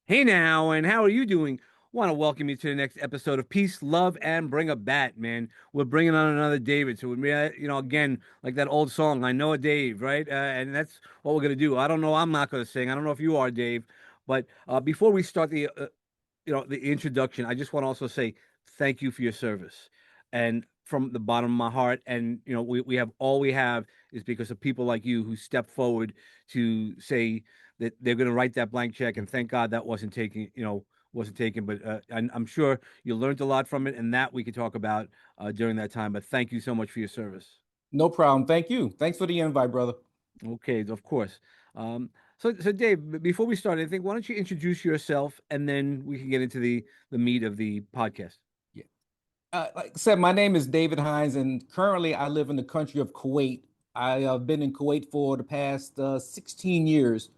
Hey now, and how are you doing? Want to welcome you to the next episode of Peace, Love, and Bring a Bat, man. We're bringing on another David. So, again, like that old song, I know a Dave, right? And that's what we're going to do. I don't know. I'm not going to sing. I don't know if you are, Dave. But before we start the introduction, I just want to also say thank you for your service. And from the bottom of my heart, and, we have all we have is because of people like you who step forward to say, that they're going to write that blank check. And thank God that wasn't taken. But I'm sure you learned a lot from it, and that we could talk about during that time. But thank you so much for your service. No problem. Thank you. Thanks for the invite, brother. Okay, of course. So Dave, before we start, I think why don't you introduce yourself, and then we can get into the meat of the podcast. Yeah. Like I said, my name is David Hines, and currently I live in the country of Kuwait. I have been in Kuwait for the past 16 years.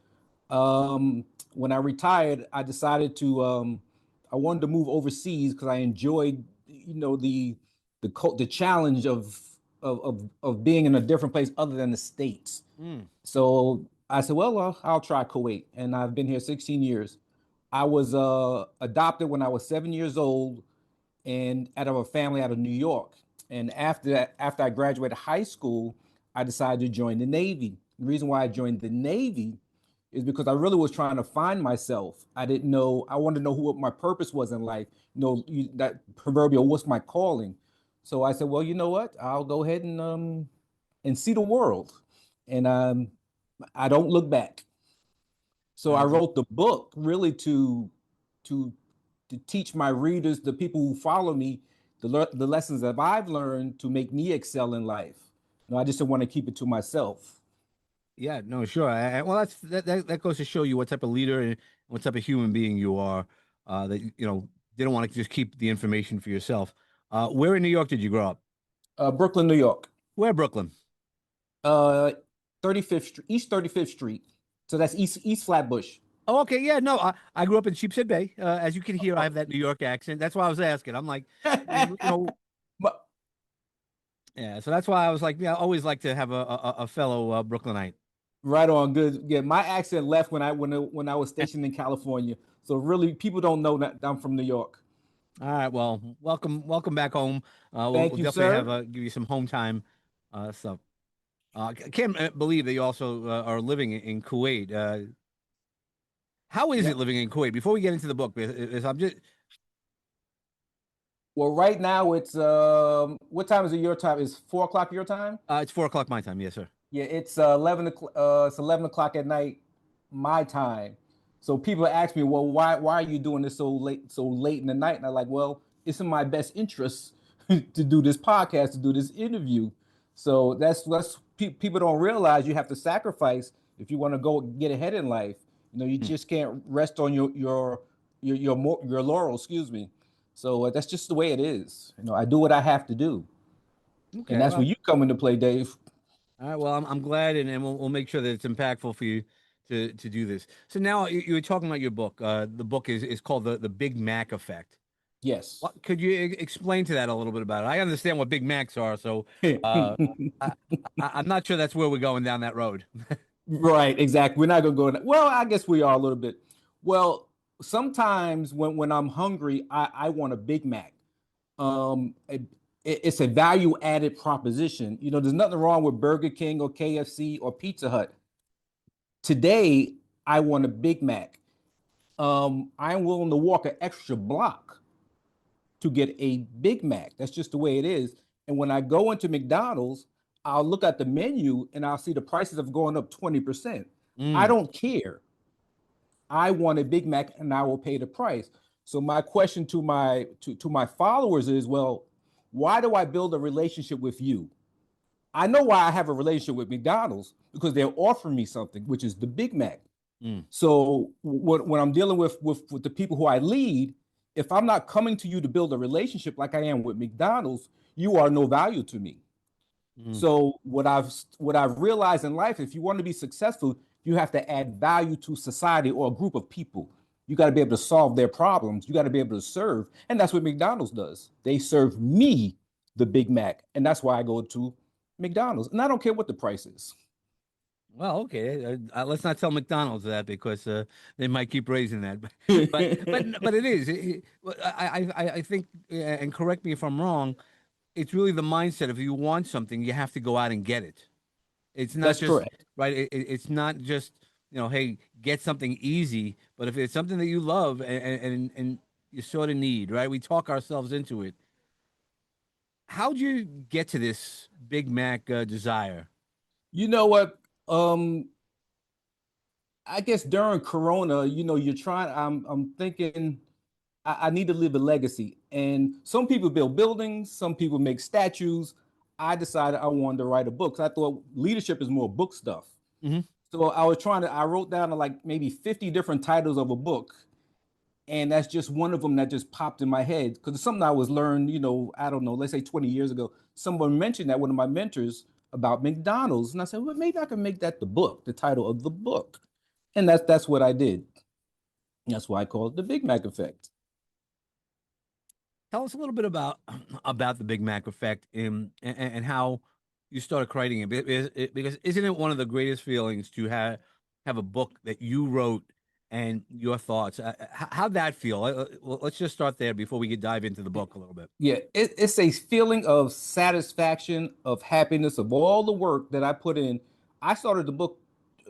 When I retired, I decided I wanted to move overseas because I enjoyed, the challenge of being in a different place other than the States. Mm. So I said, well, I'll try Kuwait, and I've been here 16 years. I was adopted when I was 7 years old, and out of a family out of New York. And after that, after I graduated high school, I decided to join the Navy. The reason why I joined the Navy is because I really was trying to find myself. I didn't know. I wanted to know what my purpose was in life. That proverbial, what's my calling? So I said, well, you know what? I'll go ahead and see the world. And I don't look back. So I That's wrote the book really to to teach my readers, the people who follow me, the lessons that I've learned to make me excel in life. No, I just didn't want to keep it to myself. Yeah, no, sure. Well, that goes to show you what type of leader and what type of human being you are. That they don't want to just keep the information for yourself. Where in New York did you grow up? Brooklyn, New York, Where Brooklyn? uh, 35th Street, East 35th Street. So that's East Flatbush. Oh, okay, yeah, no, I grew up in Sheepshead Bay. As you can hear, I have that New York accent. That's why I was asking. I'm like, But yeah. So that's why I was like, yeah, I always like to have a fellow Brooklynite. right on, good. Yeah, my accent left when I was stationed in California. So really, people don't know that I'm from New York. All right, well, welcome back home. We'll Thank you, definitely sir. have give you some home time stuff. I can't believe that you also are living in Kuwait. How is Yeah. it living in Kuwait? Before we get into the book, I'm just Well, right now it's what time is it your time? Is 4 o'clock your time? it's 4 o'clock my time. Yes, sir. Yeah, it's 11 o'clock at night my time. So people ask me, well, why are you doing this so late in the night? And I'm like, well, it's in my best interest to do this podcast, to do this interview. So people don't realize you have to sacrifice if you want to go get ahead in life. You Hmm. just can't rest on your laurels, excuse me. So that's just the way it is. I do what I have to do, and Okay. that's where Well, you come into play, Dave. all right. Well, I'm glad, and we'll make sure that it's impactful for you to do this. So now you were talking about your book. The book is called the Big Mac Effect. Yes. What could you explain to that a little bit about it? I understand what Big Macs are, so uh, I, I'm not sure that's where we're going down that road. Right, exactly. We're not gonna go in that. Well, I guess we are a little bit. Well, sometimes when I'm hungry, I want a Big Mac. It's a value added proposition. There's nothing wrong with Burger King or KFC or Pizza Hut. Today, I want a Big Mac. I'm willing to walk an extra block to get a Big Mac. That's just the way it is. And when I go into McDonald's, I'll look at the menu and I'll see the prices have gone up 20%. I Mm. don't care. I want a Big Mac and I will pay the price. So my question to my followers is, well, why do I build a relationship with you? I know why I have a relationship with McDonald's because they're offering me something, which is the Big Mac. Mm. So when I'm dealing with the people who I lead, if I'm not coming to you to build a relationship like I am with McDonald's, you are no value to me. Mm. So what I've realized in life, if you want to be successful, you have to add value to society or a group of people. You got to be able to solve their problems. You got to be able to serve, and that's what McDonald's does. They serve me the Big Mac, and that's why I go to McDonald's, and I don't care what the price is. Well, okay. Let's not tell McDonald's that because they might keep raising that. But it is. Well, I think, and correct me if I'm wrong. It's really the mindset. If you want something, you have to go out and get it. It's not That's just correct. right. It's not just hey, get something easy. But if it's something that you love and you sort of need, right? We talk ourselves into it. How'd you get to this Big Mac desire? You know what? I guess during Corona, you're trying. I'm thinking I need to leave a legacy. And some people build buildings, some people make statues. I decided I wanted to write a book. I thought leadership is more book stuff. Hmm. So I wrote down like maybe 50 different titles of a book. And that's just one of them that just popped in my head because it's something I was learned, I don't know, let's say 20 years ago. Someone mentioned that one of my mentors about McDonald's. And I said, well, maybe I can make that the book, the title of the book. And that's what I did. That's why I call it the Big Mac effect. Tell us a little bit about about the Big Mac effect and how you started creating it. Because isn't it one of the greatest feelings to have a book that you wrote and your thoughts? How'd that feel? Well, let's just start there before we get dive into the book a little bit. Yeah, it's a feeling of satisfaction, of happiness, of all the work that I put in. I started the book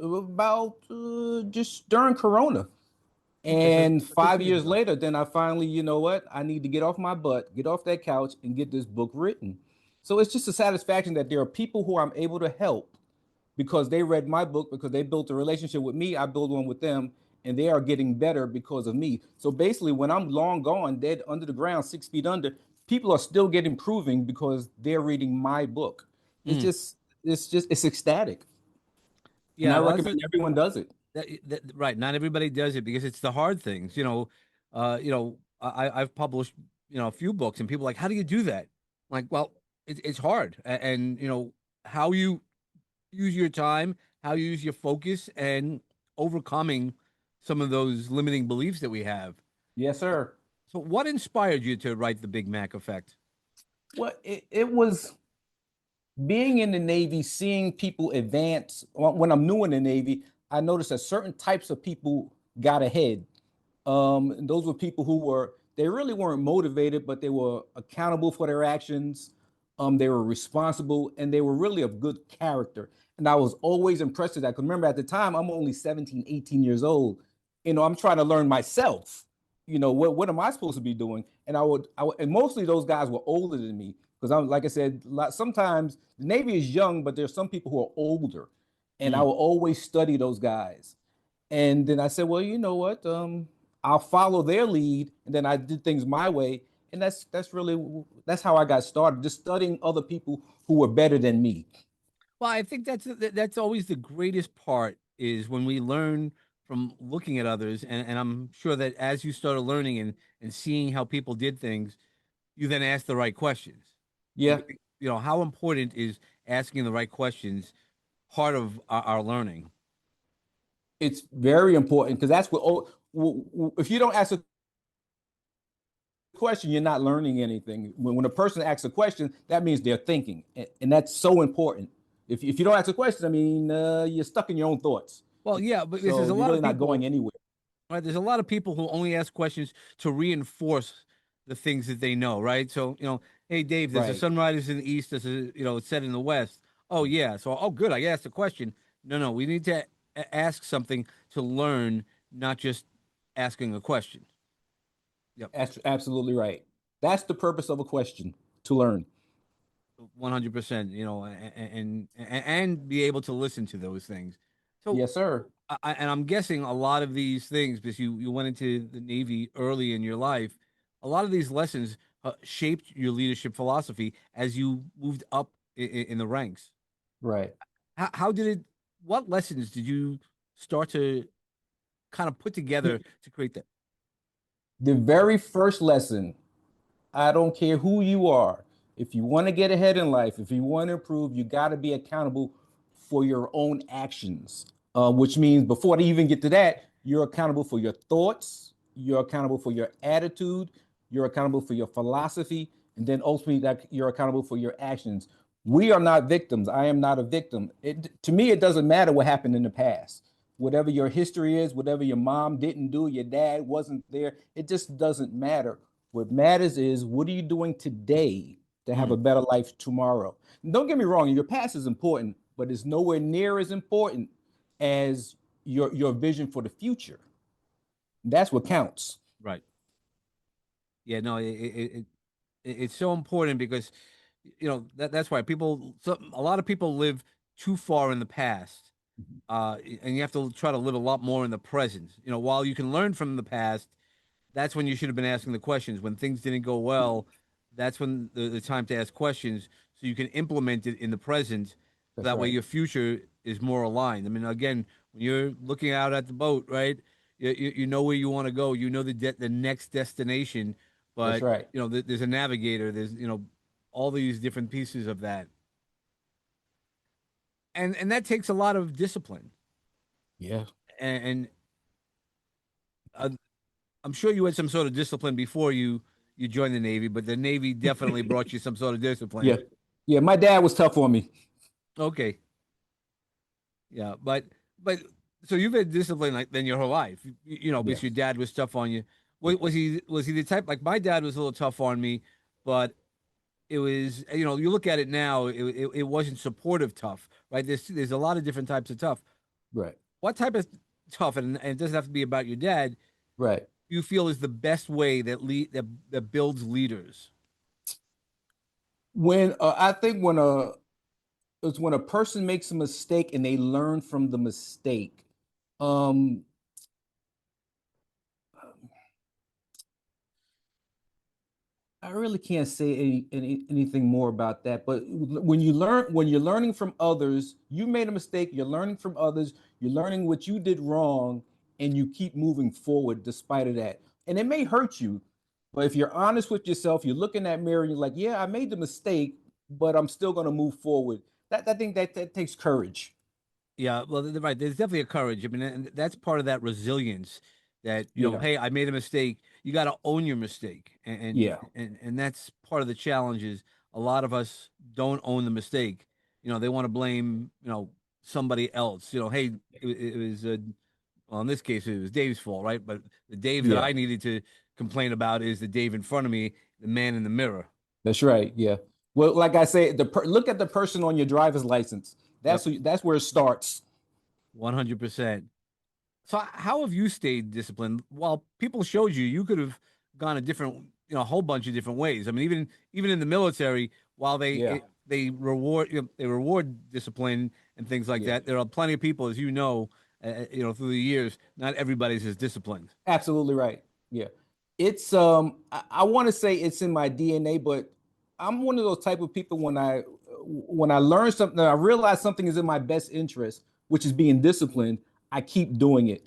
about just during Corona. Okay, so And 6 years five years ago. later, then I finally, you know what? I need to get off my butt, get off that couch, and get this book written. So it's just a satisfaction that there are people who I'm able to help because they read my book, because they built a relationship with me. I build one with them, and they are getting better because of me. So basically, when I'm long gone, dead under the ground, 6 feet under, people are still getting improving because they're reading my book. It's Mm. just, it's ecstatic, and Yeah, I well, recommend everyone does it. right. Not everybody does it because it's the hard things. I've published a few books, and people are like, how do you do that? Like, well, it's hard, and how you use your time, how you use your focus, and overcoming some of those limiting beliefs that we have. Yes, sir. So, what inspired you to write the Big Mac Effect? Well, it was being in the Navy, seeing people advance. When I'm new in the Navy, I noticed that certain types of people got ahead. And those were people who they really weren't motivated, but they were accountable for their actions. They were responsible and they were really of good character. And I was always impressed with that. Because remember, at the time, I'm only 17, 18 years old. I'm trying to learn myself. What am I supposed to be doing? And mostly those guys were older than me. Because I'm, like I said, sometimes the Navy is young, but there's some people who are older. And I Mm. will always study those guys. And then I said, well, you know what? I'll follow their lead, and then I did things my way, and that's how I got started, just studying other people who were better than me. Well, I think that's always the greatest part is when we learn from looking at others, and I'm sure that as you started learning and seeing how people did things, you then ask the right questions. Yeah, How important is asking the right questions part of our learning? it's very important because that's what. If you don't ask a question, you're not learning anything. When a person asks a question, that means they're thinking, and that's so important. If you don't ask a question, I mean, you're stuck in your own thoughts, Well, yeah, but there's so a you're lot really of not going people. anywhere. Right? There's a lot of people who only ask questions to reinforce the things that they know, right? So, hey Dave, there's a Right. sunrise in the east, there's it's set in the west. Oh yeah. So, oh good, I asked a question. No, no, we need to ask something to learn, not just asking a question. Yep. That's absolutely right. That's the purpose of a question, to learn. 100%, and be able to listen to those things. So, Yes, sir. and I'm guessing a lot of these things, because you went into the Navy early in your life, a lot of these lessons shaped your leadership philosophy as you moved up in the ranks. Right. How did it? What lessons did you start to kind of put together to create that? The very first lesson, I don't care who you are. If you want to get ahead in life, if you want to improve, you got to be accountable for your own actions. Which means before they even get to that, you're accountable for your thoughts, you're accountable for your attitude, you're accountable for your philosophy, and then ultimately that you're accountable for your actions. We are not victims. I am not a victim. To me, it doesn't matter what happened in the past. Whatever your history is, whatever your mom didn't do, your dad wasn't there, it just doesn't matter. What matters is what are you doing today to have a Mm, better life tomorrow? And don't get me wrong, your past is important, but it's nowhere near as important as your vision for the future. That's what counts. right. Yeah, no, it's so important because that's why a lot of people live too far in the past, and you have to try to live a lot more in the present. While you can learn from the past, that's when you should have been asking the questions. When things didn't go well, that's when the time to ask questions so you can implement it in the present. So That's that way right. your future is more aligned. I mean, again, when you're looking out at the boat, right? You know where you want to go. You know the next destination, That's but right. there's a navigator. There's all these different pieces of that, and that takes a lot of discipline. Yeah. And uh, I'm sure you had some sort of discipline before you joined the Navy, but the Navy definitely brought you some sort of discipline. Yeah. Yeah. My dad was tough on me. Okay, yeah, but so you've had discipline like then your whole life, because your Yes. dad was tough on you. Yeah. Was he the type like my dad was a little tough on me, but it was you look at it now, it wasn't supportive tough, right? There's a lot of different types of tough. Right. What type of tough, and it doesn't have to be about your dad, Right. you feel is the best way that builds leaders? When I think it's when a person makes a mistake and they learn from the mistake. Um, I really can't say anything more about that. But when you're learning from others, you made a mistake. You're learning from others. You're learning what you did wrong, and you keep moving forward despite of that. And it may hurt you, but if you're honest with yourself, you look in that mirror and you're like, "Yeah, I made the mistake, but I'm still going to move forward." That I think that takes courage. Yeah, well, right. There's definitely a courage. I mean, and that's part of that resilience. That Yeah, hey, I made a mistake. You got to own your mistake, and, yeah, and and that's part of the challenge. Is a lot of us don't own the mistake. They want to blame somebody else. Hey, it was well in this case it was Dave's fault, right? But the Dave that yeah. I needed to complain about is the Dave in front of me, the man in the mirror. That's right. Yeah. Well, like I say, look at the person on your driver's license. Yep, That's where it starts. 100%. So how have you stayed disciplined? While people showed you could have gone a different, a whole bunch of different ways. I mean, even in the military, while Yeah. they reward discipline and things like Yeah. that, there are plenty of people, as through the years, not everybody's as disciplined. Absolutely right. Yeah. It's I want to say it's in my DNA, but I'm one of those type of people when I learn something, I realize something is in my best interest, which is being disciplined, I keep doing it.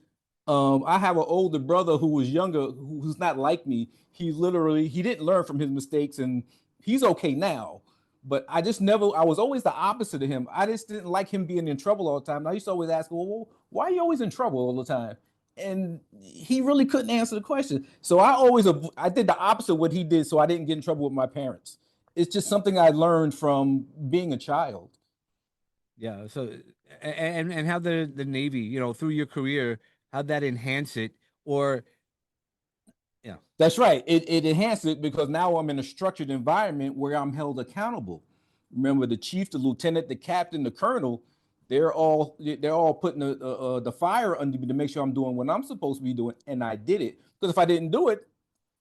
I have an older brother who was younger, who's not like me. He didn't learn from his mistakes and he's okay now. But I was always the opposite of him. I just didn't like him being in trouble all the time. And I used to always ask, well, why are you always in trouble all the time? And he really couldn't answer the question. So I did the opposite of what he did, so I didn't get in trouble with my parents. It's just something I learned from being a child. Yeah. So and how the Navy, through your career, how'd that enhance it? Or yeah, That's right. It enhanced it because now I'm in a structured environment where I'm held accountable. Remember, the chief, the lieutenant, the captain, the colonel, they're all putting the fire under me to make sure I'm doing what I'm supposed to be doing, and I did it. Because if I didn't do it,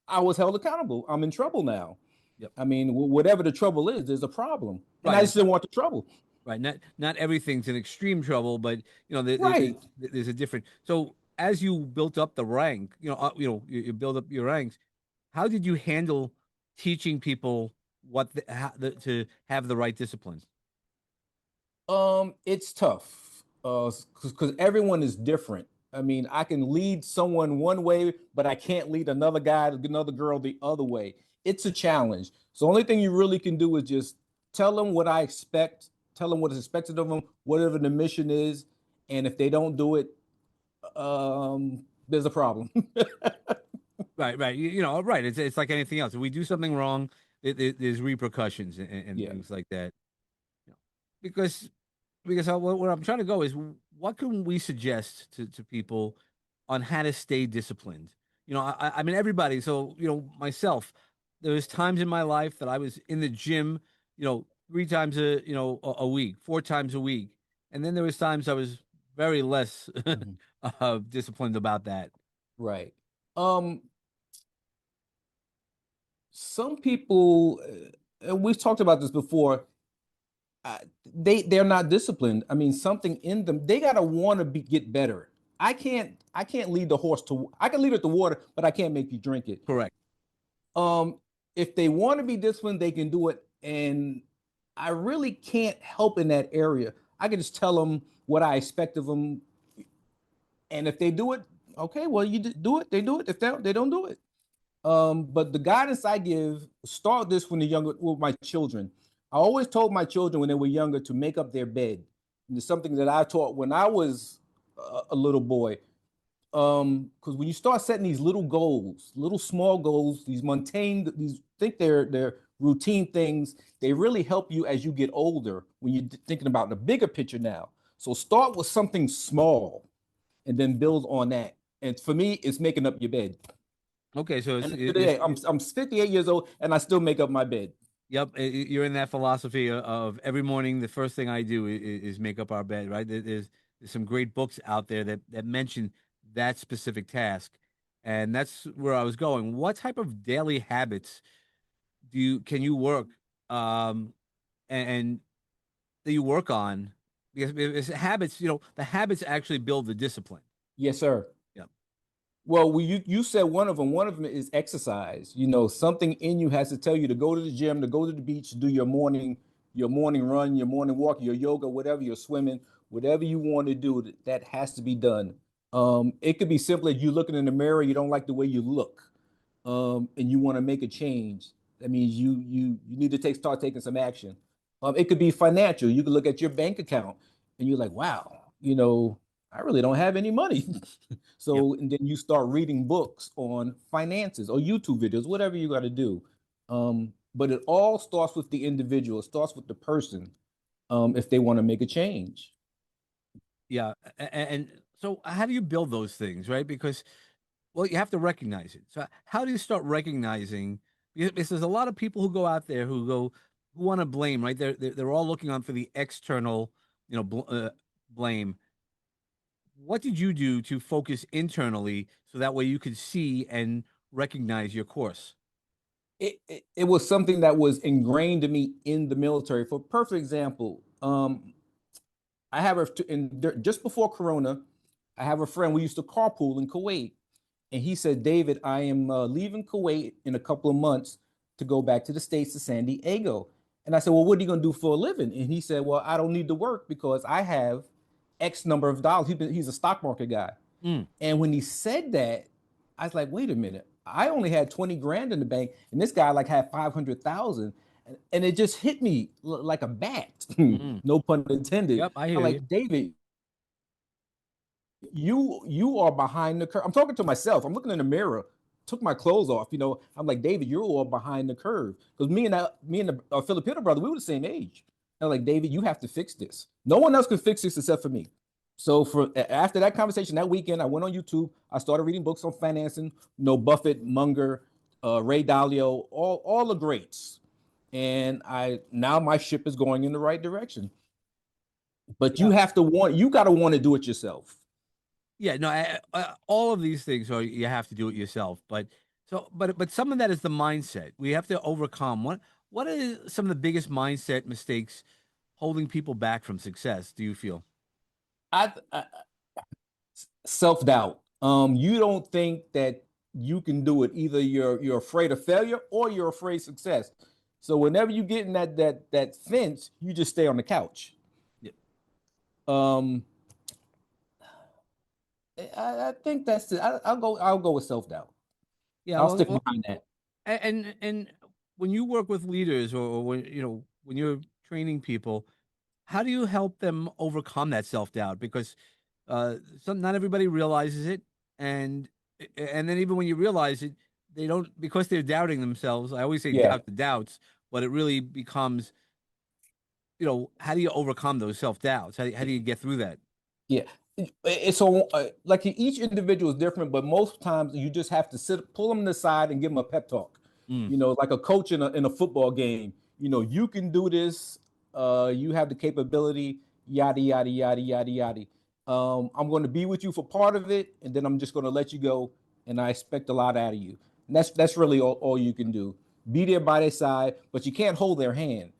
I was held accountable. I'm in trouble now. yep, I mean, whatever the trouble is, there's a problem, and I right. just didn't want the trouble. Right. Not everything's in extreme trouble, but Right. there's a different. So as you built up the rank, you build up your ranks. How did you handle teaching people to have the right disciplines? It's tough, because everyone is different. I mean, I can lead someone one way, but I can't lead another guy, another girl the other way. It's a challenge. So the only thing you really can do is just tell them what I expect, tell them what is expected of them, whatever the mission is, and if they don't do it, there's a problem. Right, right. Right. It's like anything else. If we do something wrong, there's repercussions and Yeah. things like that. because what I'm trying to go is what can we suggest to people on how to stay disciplined? I mean everybody. So myself, there was times in my life that I was in the gym, three times a week, four times a week, and then there was times I was very less Mhm. disciplined about that. Right. Um, some people, and we've talked about this before, they're not disciplined. I mean, something in them, they gotta want to be get better. I can't lead the horse to I can lead it to water, but I can't make you drink it. Correct. Um, if they want to be disciplined, they can do it. And I really can't help in that area. I can just tell them what I expect of them. And if they do it, okay, well, do it. They do it. If they don't do it. But the guidance I give, start this when they're younger with my children. I always told my children when they were younger to make up their bed. And it's something that I taught when I was a little boy. Because when you start setting these little goals, little small goals, these mundane, these think they're routine things, they really help you as you get older when you're thinking about the bigger picture now. So start with something small and then build on that. And for me, it's making up your bed. Okay, so And today, I'm 58 years old and I still make up my bed. yep, you're in that philosophy of every morning. The first thing I do is make up our bed, right? There's some great books out there that mention that specific task, and that's where I was going. What type of daily habits can you work, um, and that you work on? Because it's habits, the habits actually build the discipline. Yes, sir. Yep, Well, you said one of them. One of them is exercise. You know, something in you has to tell you to go to the gym, to go to the beach, to do your morning run, your morning walk, your yoga, whatever, your swimming, whatever you want to do, that has to be done. It could be simply you looking in the mirror, you don't like the way you look, and you want to make a change. That means you need to start taking some action. It could be financial. You could look at your bank account and you're like, wow, I really don't have any money. yep. So, and then you start reading books on finances or YouTube videos, whatever you got to do. But it all starts with the individual. It starts with the person, if they want to make a change. Yeah, and so how do you build those things, right? Because well, you have to recognize it. So how do you start recognizing? Because there's a lot of people who go out there who want to blame, right? They're all looking on for the external, blame. What did you do to focus internally so that way you could see and recognize your course? It was something that was ingrained in me in the military. For perfect example, I have just before Corona, I have a friend we used to carpool in Kuwait, and he said, "David, I am leaving Kuwait in a couple of months to go back to the States to San Diego." And I said, "Well, what are you going to do for a living?" And he said, "Well, I don't need to work because I have X number of dollars." He's a stock market guy. Mm, And when he said that, I was like, wait a minute. I only had 20 grand in the bank, and this guy like had 500,000. And it just hit me like a bat. mm. No pun intended. Yep, I I'm hear you. like, David, you are behind the curve. I'm talking to myself. I'm looking in the mirror, took my clothes off. I'm like, David, you're all behind the curve. Because me and the Filipino brother, we were the same age. I was like, David, you have to fix this. No one else could fix this except for me. So after that conversation that weekend, I went on YouTube. I started reading books on financing. Buffett, Munger, Ray Dalio, all the greats. And I now my ship is going in the right direction. But Yeah. you got to want to do it yourself. Yeah, no, all of these things are you have to do it yourself. But some of that is the mindset we have to overcome. What are some of the biggest mindset mistakes holding people back from success? Do you feel? I self-doubt. You don't think that you can do it. Either you're afraid of failure or you're afraid of success. So whenever you get in that fence, you just stay on the couch. Yeah, Um, I think that's it. I'll go with self-doubt. yeah. I'll stick behind that. And when you work with leaders or when when you're training people, how do you help them overcome that self-doubt? Because not everybody realizes it, and and then even when you realize it, they don't because they're doubting themselves. I always say Yeah. doubt the doubts, but it really becomes how do you overcome those self-doubts? How do you get through that? Yeah. It's so like each individual is different, but most times you just have to pull them aside and give them a pep talk. Mm, Like a coach in a football game. You can do this. You have the capability. Yada yada yada yada yada. I'm going to be with you for part of it, and then I'm just going to let you go. And I expect a lot out of you. And that's really all you can do. Be there by their side, but you can't hold their hand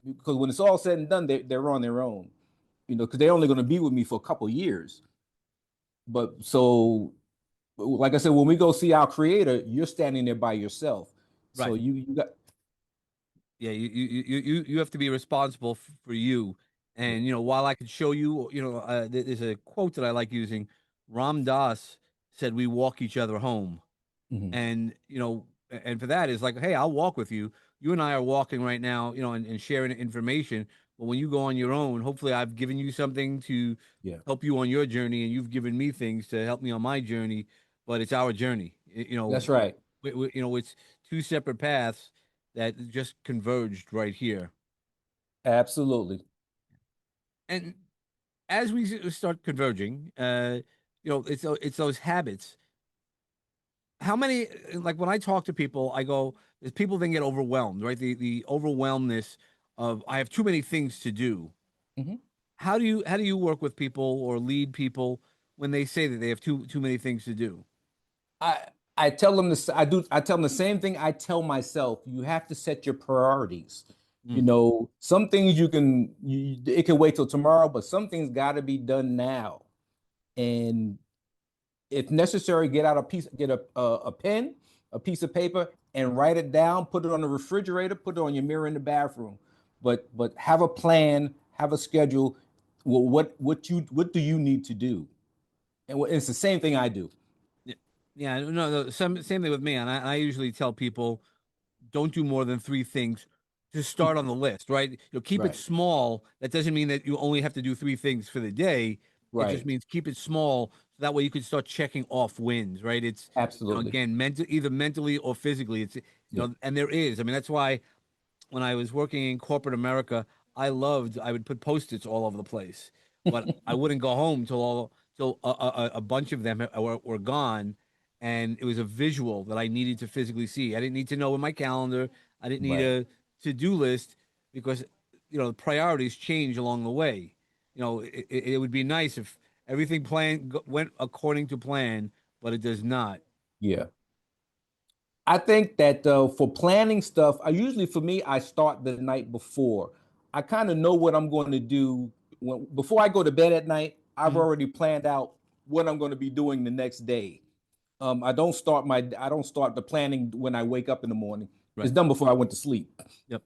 because when it's all said and done, they're on their own. Because they're only going to be with me for a couple years. But so, like I said, when we go see our creator, you're standing there by yourself. So right. you got Yeah, you have to be responsible for you. yeah. And while I could show you, there's a quote that I like using. Ram Dass said, "We walk each other home." Mhm. And and for that is like, hey, I'll walk with you. You and I are walking right now, and sharing information. But when you go on your own, hopefully I've given you something to Yeah, help you on your journey, and you've given me things to help me on my journey. But it's our journey. that's right. It's two separate paths that just converged right here. Absolutely. And as we start converging, it's those habits. How many, like when I talk to people, I go, there's people that get overwhelmed, right? The overwhelmness of I have too many things to do. Mhm. How do you work with people or lead people when they say that they have too many things to do? I I tell them this. I tell them the same thing I tell myself. You have to set your priorities. Mm, Some things it can wait till tomorrow, but some things got to be done now. And if necessary, get a pen, a piece of paper, and write it down. Put it on the refrigerator. Put it on your mirror in the bathroom. But have a plan. Have a schedule. Well, what do you need to do? And it's the same thing I do. yeah, yeah, no, same thing with me. And I usually tell people don't do more than three things to start on the list, right? Keep it Right. small. That doesn't mean that you only have to do three things for the day. It just Right. means keep it small so that way you can start checking off wins, right? It's Absolutely. again either mentally or physically. It's Yeah. and there is. I mean, that's why when I was working in corporate America, I would put post-its all over the place, but I wouldn't go home till a bunch of them were gone, and it was a visual that I needed to physically see. I didn't need to know in my calendar. I didn't need Right. a to-do list because the priorities change along the way. It would be nice if everything went according to plan, but it does not. Yeah. I think that for planning stuff, for me, I start the night before. I kind of know what I'm going to do before I go to bed at night. I've Mhm. already planned out what I'm going to be doing the next day. I don't start the planning when I wake up in the morning. It's Right. done before I went to sleep. Yep.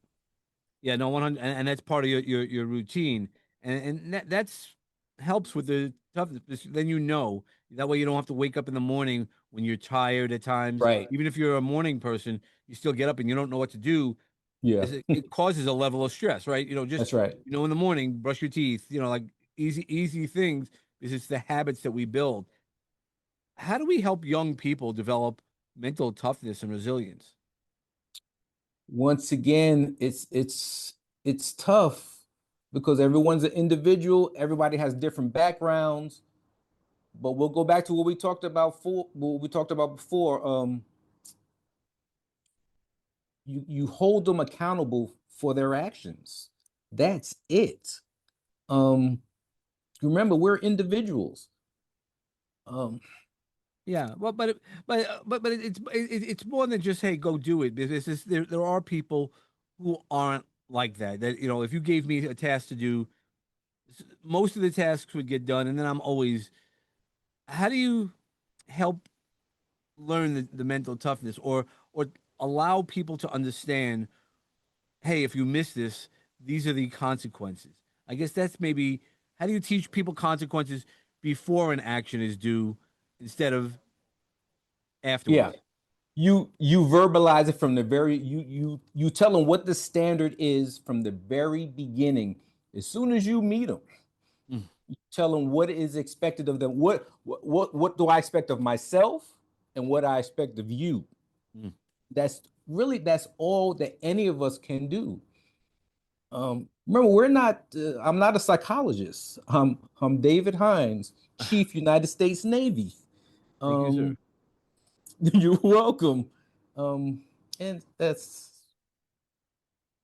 Yeah, no, 100, and that's part of your routine, and that's helps with the toughness. Then that way you don't have to wake up in the morning when you're tired at times. Right. Even if you're a morning person, you still get up and you don't know what to do. Yeah. It causes a level of stress, right? Just That's right. in the morning, brush your teeth. Like easy things because it's the habits that we build. How do we help young people develop mental toughness and resilience? Once again, it's tough because everyone's an individual. Everybody has different backgrounds. But we'll go back to what we talked about before. You hold them accountable for their actions. That's it. Um, Remember, we're individuals. Um, Yeah, well, it's more than just hey, go do it. Because there are people who aren't like that. That if you gave me a task to do, most of the tasks would get done, and then I'm always. How do you help learn the mental toughness, or allow people to understand? Hey, if you miss this, these are the consequences. I guess that's maybe how do you teach people consequences before an action is due instead of yeah, afterwards? you verbalize it from the very you tell them what the standard is from the very beginning. As soon as you meet them, Mm, tell them what is expected of them. What do I expect of myself, and what I expect of you. mm. That's all that any of us can do. Remember, we're not. I'm not a psychologist. I'm David Hines, Chief United States Navy. Thank you, sir. Um, you're welcome. Um, and that's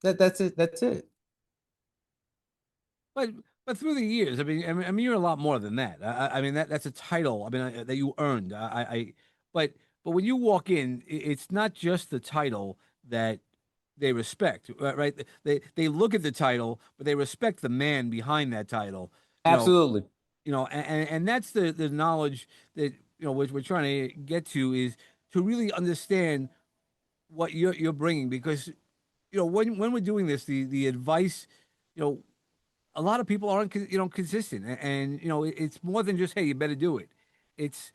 it. That's it. But but through the years, I mean, you're a lot more than that. I mean, that's a title. I mean, that you earned. But but when you walk in, it's not just the title that they respect, right? They look at the title, but they respect the man behind that title. You know, Absolutely. and that's the knowledge that which we're trying to get to is to really understand what you're bringing because when we're doing this, the advice, you know a lot of people aren't consistent, and it's more than just, hey, you better do it. It's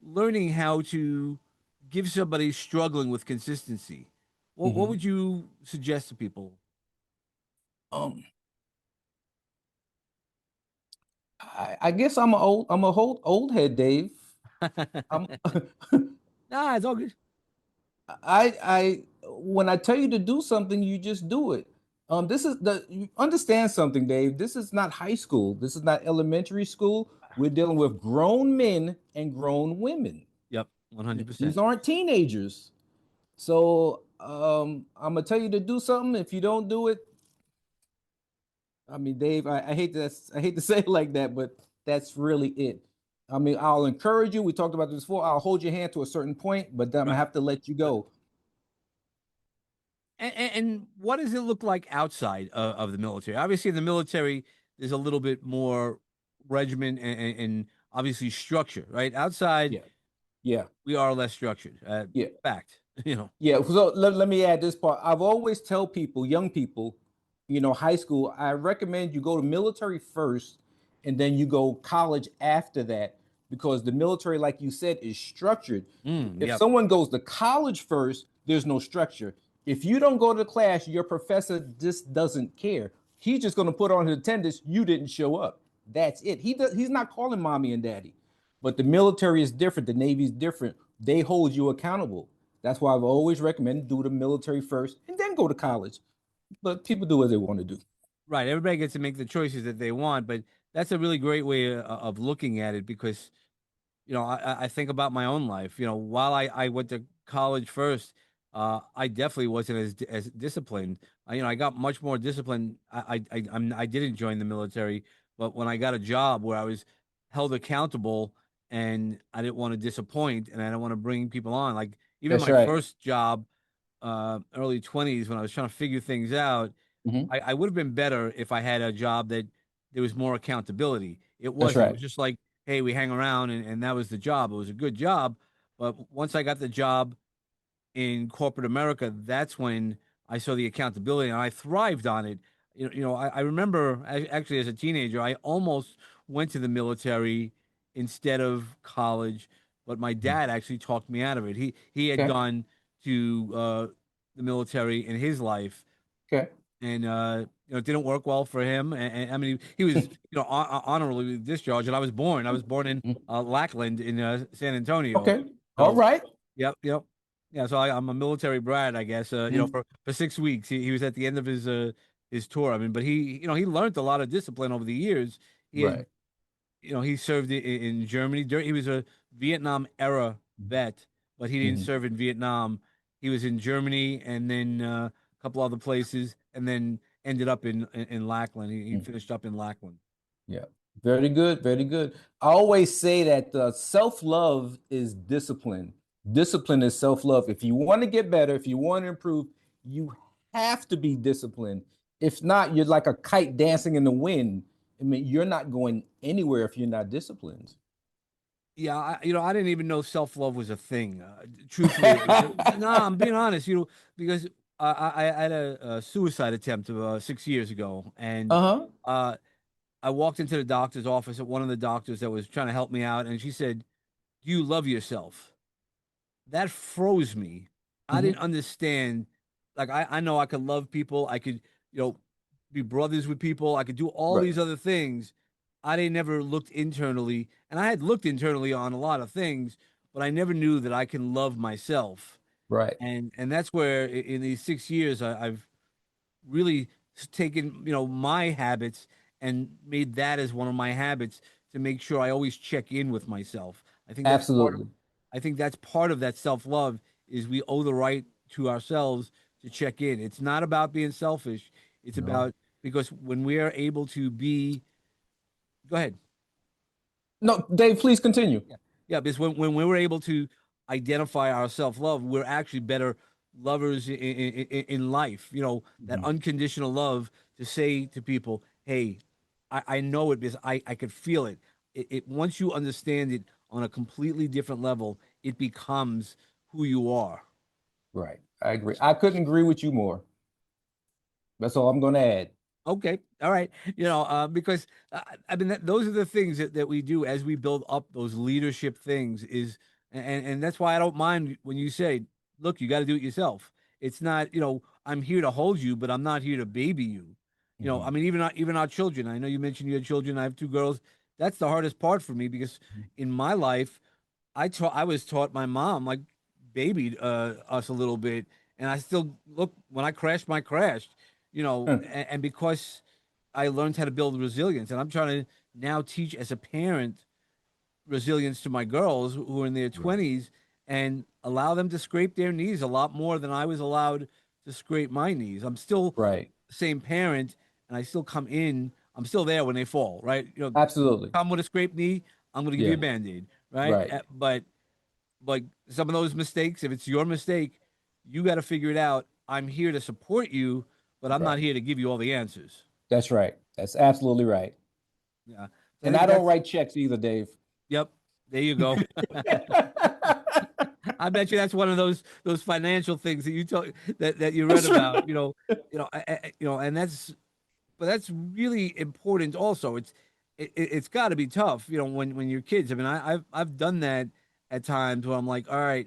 learning how to give somebody struggling with consistency. What Hmm. would you suggest to people? Um, I guess I'm a old head, Dave. I'm Nah, it's all good. when I tell you to do something, you just do it. You understand something, Dave. This is not high school. This is not elementary school. We're dealing with grown men and grown women. Yep, These 100%. aren't teenagers. So I'm gonna tell you to do something. If you don't do it, I mean, Dave, I hate to say it like that, but that's really it. I mean, I'll encourage you. We talked about this before. I'll hold your hand to a certain point, but then I'm gonna Right. have to let you go. And what does it look like outside of the military? Obviously, in the military, there's a little bit more regimen and obviously structure, right? Outside, Yeah, yeah, we are less structured. yeah. Fact, Yeah, so let me add this part. I've always tell people, young people, high school, I recommend you go to military first and then you go college after that because the military, like you said, is structured. If Yep. someone goes to college first, there's no structure. If you don't go to class, your professor just doesn't care. He's just going to put on his attendance, you didn't show up. That's it. He's not calling mommy and daddy. But the military is different. The Navy is different. They hold you accountable. That's why I've always recommended do the military first and then go to college. But people do what they want to do. Right. Everybody gets to make the choices that they want, but that's a really great way of looking at it because, I think about my own life. While I went to college first, I definitely wasn't as disciplined. I got much more disciplined. I didn't join the military, but when I got a job where I was held accountable and I didn't want to disappoint and I didn't want to bring people on, like even That's my right. first job, early 20s when I was trying to figure things out. Hmm. I would have been better if I had a job that there was more accountability. It That's wasn't. It right. was just like, hey, we hang around and that was the job. It was a good job. But once I got the job in corporate America, that's when I saw the accountability and I thrived on it. I remember actually as a teenager, I almost went to the military instead of college, but my Mhm. dad actually talked me out of it. He had Okay. gone to the military in his life, Okay. and it didn't work well for him. And I mean, he was honorably discharged, and I was born in Lackland in San Antonio. Okay. All So, right. yep, yep, yeah. So I'm a military brat, I guess. Mhm. For 6 weeks, he was at the end of his tour. I mean, but he learned a lot of discipline over the years. He had Right. he served in Germany. He was a Vietnam era vet, but he didn't Hmm. serve in Vietnam. He was in Germany and then a couple other places, and then ended up in Lackland. He finished up in Lackland. Yeah. Very good. Very good. I always say that self-love is discipline. Discipline is self-love. If you want to get better, if you want to improve, you have to be disciplined. If not, you're like a kite dancing in the wind. I mean, you're not going anywhere if you're not disciplined. Yeah, I didn't even know self love was a thing. Truthfully, no, I'm being honest. Because I had a suicide attempt 6 years ago, and Uh-huh. uh, I walked into the doctor's office at one of the doctors that was trying to help me out, and she said, "Do you love yourself?" That froze me. I didn't Hmm. understand. Like I know I could love people. I could, you know, be brothers with people. I could do all Right. these other things. I didn't never looked internally, and I had looked internally on a lot of things, but I never knew that I can love myself. Right. And that's where in these 6 years I've really taken, you know, my habits and made that as one of my habits to make sure I always check in with myself. I think that's part of Absolutely. I think that's part of that self-love is we owe the right to ourselves to check in. It's not about being selfish. It's No. about because when we are able to be, go ahead. No, Dave, please continue. Yeah. Yeah, because when we're able to identify our self-love, we're actually better lovers in life. You know, that Mhm. unconditional love to say to people, hey, I know it because I could feel it. Once you understand it on a completely different level, it becomes who you are. Right. I agree. I couldn't agree with you more. That's all I'm going to add. Okay, all right. You know, because I mean, those are the things that we do as we build up those leadership things. And that's why I don't mind when you say, "Look, you got to do it yourself." It's not, you know, I'm here to hold you, but I'm not here to baby you. You know, I Mhm. mean, even our children. I know you mentioned you had children. I have two girls. That's the hardest part for me because in my life, I was taught my mom like babied us a little bit, and I still look when I crashed, my crashed, you know, Huh. and because I learned how to build resilience, and I'm trying to now teach as a parent resilience to my girls who are in their Right. 20s and allow them to scrape their knees a lot more than I was allowed to scrape my knees. I'm still Right. the same parent, and I still come in. I'm still there when they fall, right? You know, Absolutely. come with a scraped knee, I'm going to give you a Yeah. band-aid, right? Right. But like some of those mistakes, if it's your mistake, you got to figure it out. I'm here to support you, but I'm not Right. here to give you all the answers. That's right. That's absolutely right. Yeah. So I And think I don't that's, write checks either, Dave. yep, there you go. I bet you that's one of those financial things that you talk that you read That's about, right. you know, and that's but that's really important also. It's got to be tough, you know, when you're kids. I mean, I've done that at times where I'm like, all right,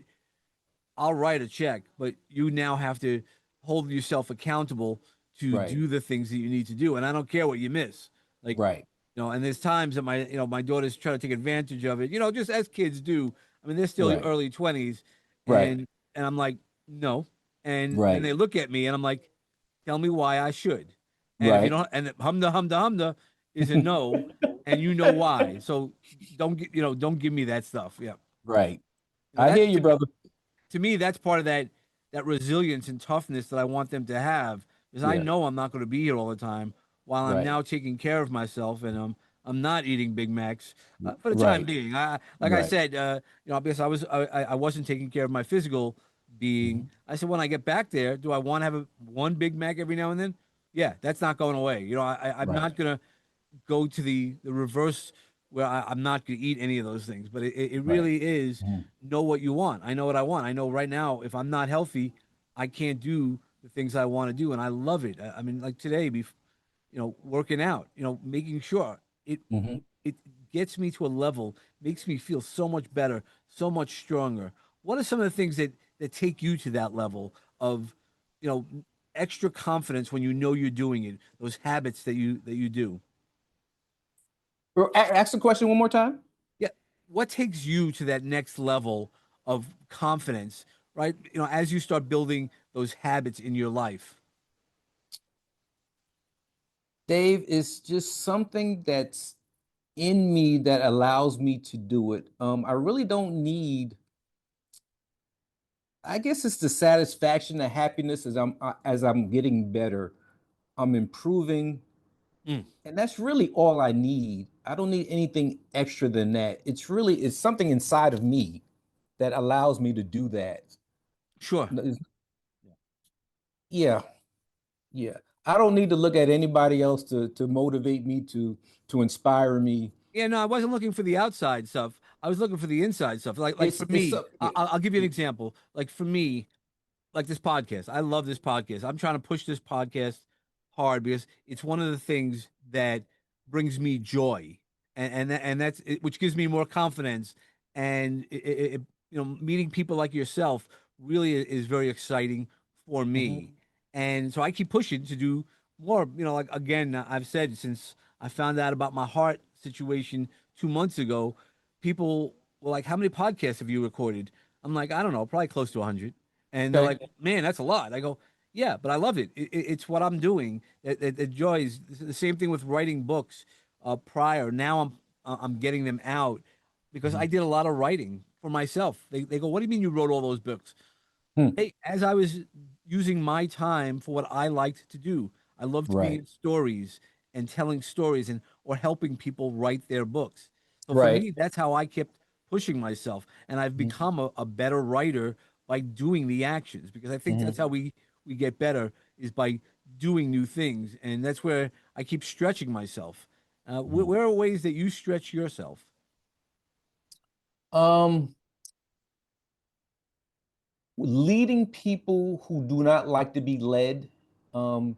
I'll write a check, but you now have to hold yourself accountable to Right. do the things that you need to do. And I don't care what you miss. Like, Right. you know, and there's times that my daughters try to take advantage of it, you know, just as kids do. I mean, they're still Right. early 20s Right. and I'm like, no. And then Right. they look at me and I'm like, tell me why I should. And if you Right. don't, and humda is a no, and you know why. So don't give me that stuff. Yeah. Right. You know, I hear that's you, brother. to me, that's part of that resilience and toughness that I want them to have, because I Yeah. know I'm not going to be here all the time. While I'm Right. now taking care of myself and I'm not eating Big Macs for the time Right. being. Like I Right. said, you know, because I wasn't taking care of my physical being. Mhm. I said when I get back there, do I want to have one Big Mac every now and then? Yeah, that's not going away. You know, I'm Right. not gonna go to the reverse where I'm not going to eat any of those things. But it Right. really is Mhm. know what you want. I know what I want. I know right now if I'm not healthy, I can't do the things I want to do, and I love it. I mean, like today, you know, working out, you know, making sure Mhm. it gets me to a level, makes me feel so much better, so much stronger. What are some of the things that take you to that level of, you know, extra confidence when you know you're doing it? Those habits that you do. Ask the question one more time. Yeah. What takes you to that next level of confidence, right? You know, as you start building those habits in your life. Dave, is just something that's in me that allows me to do it. I really don't need, I guess it's the satisfaction, the happiness as I'm getting better. I'm improving, Mm, and that's really all I need. I don't need anything extra than that. It's something inside of me that allows me to do that. sure. Yeah, yeah. I don't need to look at anybody else to motivate me to inspire me. Yeah, no, I wasn't looking for the outside stuff. I was looking for the inside stuff. Like for It's me, yeah, I'll give you an yeah. example. Like for me, like this podcast. I love this podcast. I'm trying to push this podcast hard because it's one of the things that brings me joy, and that's it, which gives me more confidence. And you know, meeting people like yourself really is very exciting for Mhm. me. And so I keep pushing to do more. You know, like again, I've said since I found out about my heart situation 2 months ago, people were like, "How many podcasts have you recorded?" I'm like, "I don't know, probably close to 100." And they're Okay. like, "Man, that's a lot." I go, Yeah, but I love it. It's what I'm doing. It joys. The same thing with writing books. Prior, now I'm getting them out because I Mhm. did a lot of writing for myself. They go, "What do you mean you wrote all those books?" Hmm. Hey, as I was using my time for what I liked to do, I loved being Right. in stories and telling stories and or helping people write their books. So for Right. me, that's how I kept pushing myself, and I've Mhm. become a better writer by doing the actions because I think that's Mhm. how we get better is by doing new things, and that's where I keep stretching myself. Mhm. Where are ways that you stretch yourself? Um, Leading people who do not like to be led. Um,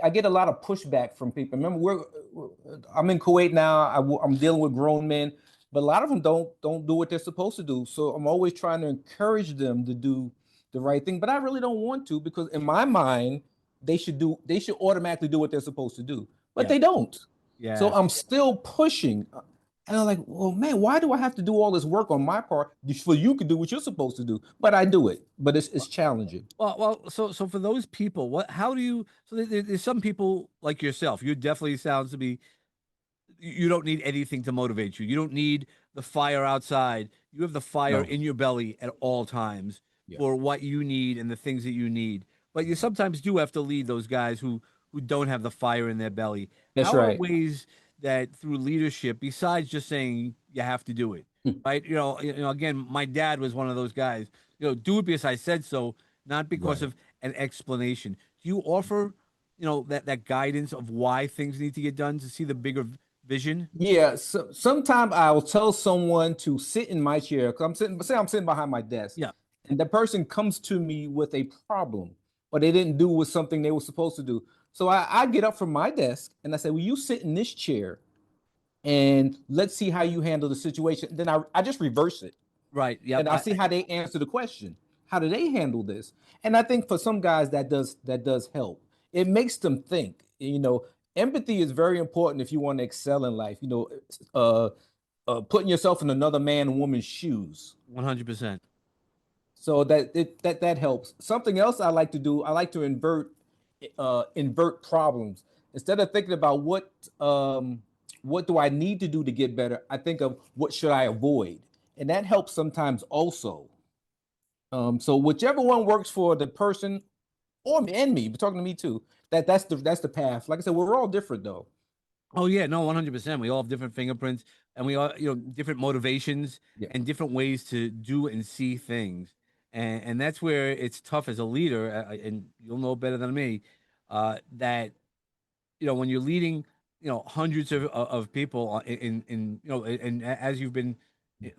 I get a lot of pushback from people. Remember, I'm in Kuwait now. I'm dealing with grown men, but a lot of them don't do what they're supposed to do. So I'm always trying to encourage them to do the right thing. But I really don't want to because in my mind, they should automatically do what they're supposed to do, but Yeah, they don't. So yeah. I'm still pushing. And I'm like, well, man, why do I have to do all this work on my part for you to do what you're supposed to do? But I do it. But it's challenging. So for those people, what? How do you? So there's some people like yourself. You definitely sounds to be you don't need anything to motivate you. You don't need the fire outside. You have the fire No. in your belly at all times Yeah. for what you need and the things that you need. But you sometimes do have to lead those guys who don't have the fire in their belly. That's How are right. ways that through leadership, besides just saying you have to do it, Hmm. right? Again, my dad was one of those guys. Do it because I said so, not because Right. of an explanation. Do you offer, that guidance of why things need to get done to see the bigger vision? Yeah. So sometimes I'll tell someone to sit in my chair. 'Cause say I'm sitting behind my desk, Yeah, and the person comes to me with a problem, but they didn't do with something they were supposed to do. So I get up from my desk and I say, "Will you sit in this chair and let's see how you handle the situation?" Then I just reverse it. right. Yep. And I see how they answer the question. How do they handle this? And I think for some guys that does help. It makes them think. Empathy is very important if you want to excel in life. Uh, putting yourself in another man and woman's shoes. 100%. So that helps. Something else I like to do. I like to invert problems instead of thinking about what do I need to do to get better. I think of what should I avoid, and that helps sometimes also. So whichever one works for the person or me and me, but talking to me too. That's the path. Like I said, we're all different though. Oh yeah, no, 100%. We all have different fingerprints and we all, different motivations Yeah. and different ways to do and see things. And that's where it's tough as a leader, and you'll know better than me, that when you're leading, hundreds of people in and as you've been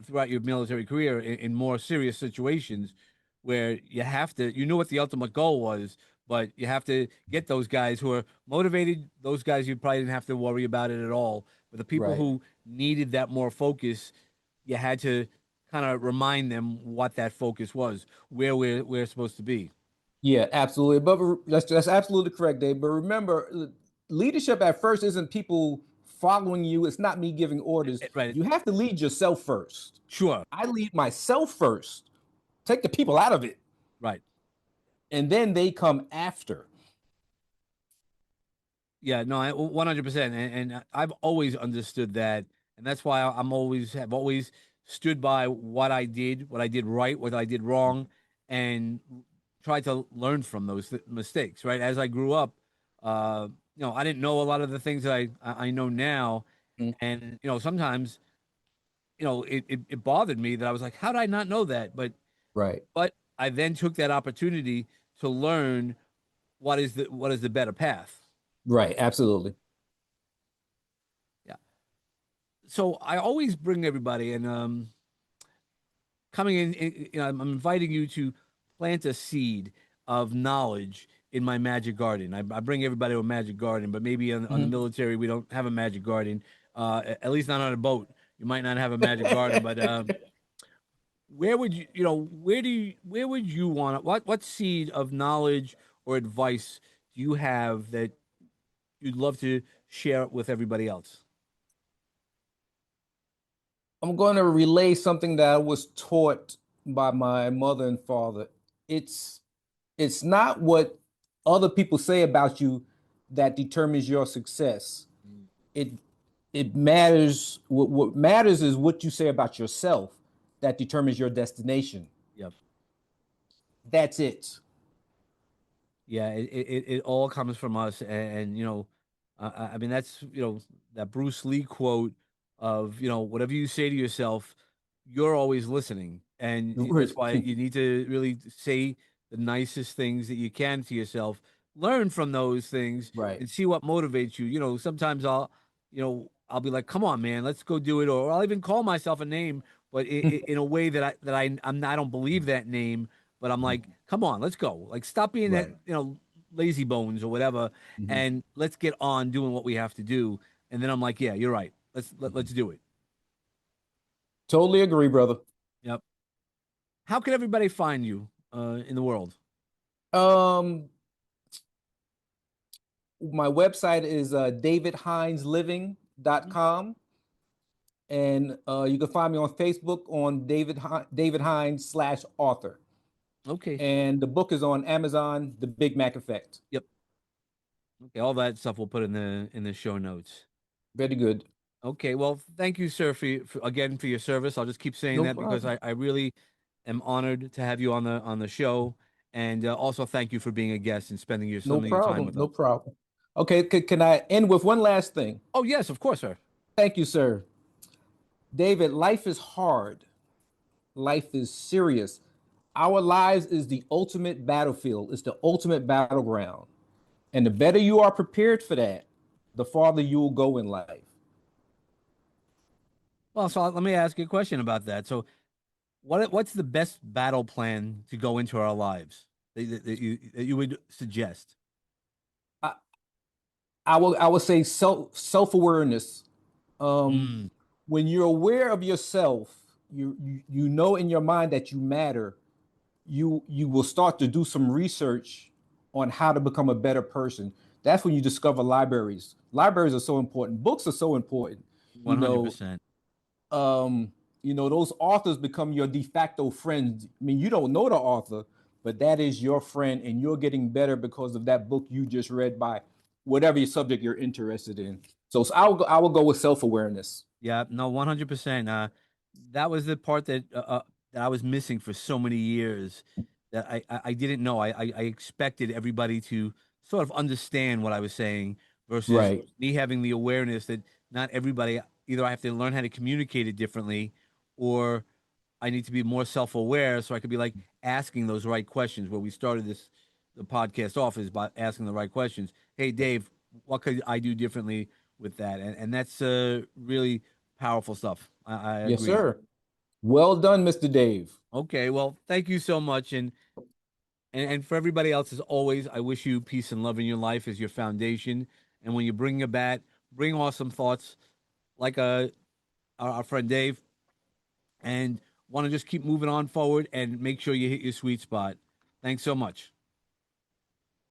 throughout your military career in more serious situations where you have to, what the ultimate goal was, but you have to get those guys who are motivated, those guys you probably didn't have to worry about it at all. But the people Right. who needed that more focus, you had to kind of remind them what that focus was, where we're supposed to be. Yeah, absolutely. But that's absolutely correct, Dave. But remember, leadership at first isn't people following you. It's not me giving orders. Right. You have to lead yourself first. Sure. I lead myself first. Take the people out of it, Right. and then they come after. Yeah, no, 100%. And I've always understood that. And that's why have always stood by what I did right, what I did wrong, and tried to learn from those mistakes, right? As I grew up, I didn't know a lot of the things that I know now. Mhm. And, sometimes, it bothered me that I was like, how did I not know that? Right. But I then took that opportunity to learn what is the better path. Right. Absolutely. Yeah. So I always bring everybody, and coming I'm inviting you to plant a seed of knowledge in my magic garden. I bring everybody to a magic garden, but maybe on the Mhm. military we don't have a magic garden. At least not on a boat. You might not have a magic garden, but where would where would you want it? What seed of knowledge or advice do you have that you'd love to share with everybody else? I'm going to relay something that I was taught by my mother and father. It's it's not what other people say about you that determines your success. Mm. It it matters. What matters is what you say about yourself that determines your destination. Yep. That's it. Yeah, it all comes from us, and I mean that's that Bruce Lee quote of whatever you say to yourself, you're always listening, and that's why you need to really say the nicest things that you can to yourself. Learn from those things Right. and see what motivates you. Sometimes I'll be like, "Come on, man, let's go do it," or I'll even call myself a name, but in a way I don't believe that name, but I'm like, come on, let's go. Like, stop being that, Right. lazy bones or whatever, Mhm. and let's get on doing what we have to do. And then I'm like, yeah, you're right. Let's Mhm. do it. Totally agree, brother. Yep. How can everybody find you in the world? Um, my website is davidhinesliving.com. And you can find me on Facebook on David Hines slash author. Okay. And the book is on Amazon, The Big Mac Effect. Yep. Okay. All that stuff we'll put in the show notes. Very good. Okay. Well, thank you, sir, again for your service. I'll just keep saying No that because problem. I really am honored to have you on the show, and also thank you for being a guest and spending No some of your time problem. with No us. problem. Okay, can I end with one last thing? Oh yes, of course, sir. Thank you, sir. David, life is hard. Life is serious. Our lives is the ultimate battlefield. It's the ultimate battleground. And the better you are prepared for that, the farther you will go in life. Well, so let me ask you a question about that. So, what's the best battle plan to go into our lives that you would suggest? I, I would say self-awareness. Um, Mm, when you're aware of yourself, you know in your mind that you matter. You will start to do some research on how to become a better person. That's when you discover libraries. Libraries are so important. Books are so important. You know, 100%. um, those authors become your de facto friends. I mean, you don't know the author, but that is your friend, and you're getting better because of that book you just read by whatever your subject you're interested in. So I will go with self-awareness. Yeah, no, 100%. That was the part that I was missing for so many years that I didn't know. I expected everybody to sort of understand what I was saying versus Right. me having the awareness that not everybody, either I have to learn how to communicate it differently, or I need to be more self-aware so I could be like asking those right questions. Where we started the podcast off is by asking the right questions. Hey, Dave, what could I do differently with that? And that's really powerful stuff. I Yes, agree. sir. Well done, Mr. Dave. Okay, well, thank you so much, and for everybody else, as always, I wish you peace and love in your life as your foundation. And when you bring a bat, bring awesome thoughts like our friend Dave, and want to just keep moving on forward and make sure you hit your sweet spot. Thanks so much.